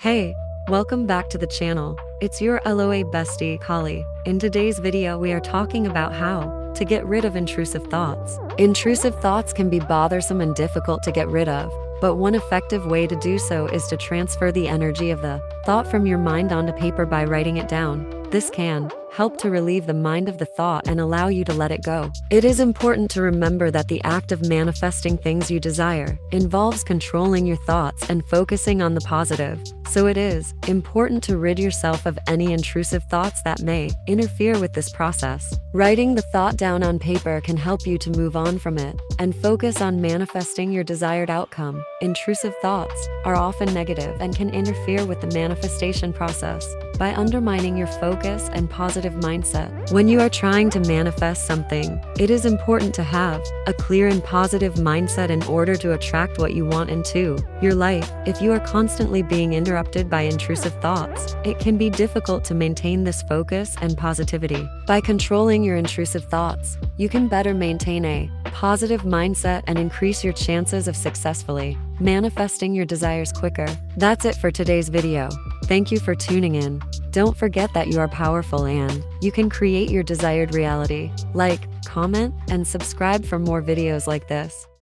Hey, welcome back to the channel. It's your LOA bestie, Khali. In today's video, we are talking about how to get rid of intrusive thoughts. Intrusive thoughts can be bothersome and difficult to get rid of, but one effective way to do so is to transfer the energy of the thought from your mind onto paper by writing it down. This can help to relieve the mind of the thought and allow you to let it go. It is important to remember that the act of manifesting things you desire involves controlling your thoughts and focusing on the positive. So it is important to rid yourself of any intrusive thoughts that may interfere with this process. Writing the thought down on paper can help you to move on from it and focus on manifesting your desired outcome. Intrusive thoughts are often negative and can interfere with the manifestation process by undermining your focus and positive mindset. When you are trying to manifest something, it is important to have a clear and positive mindset in order to attract what you want into your life. If you are constantly being interrupted by intrusive thoughts, it can be difficult to maintain this focus and positivity. By controlling your intrusive thoughts, you can better maintain a positive mindset and increase your chances of successfully manifesting your desires quicker. That's it for today's video. Thank you for tuning in. Don't forget that you are powerful and you can create your desired reality. Like, comment, and subscribe for more videos like this.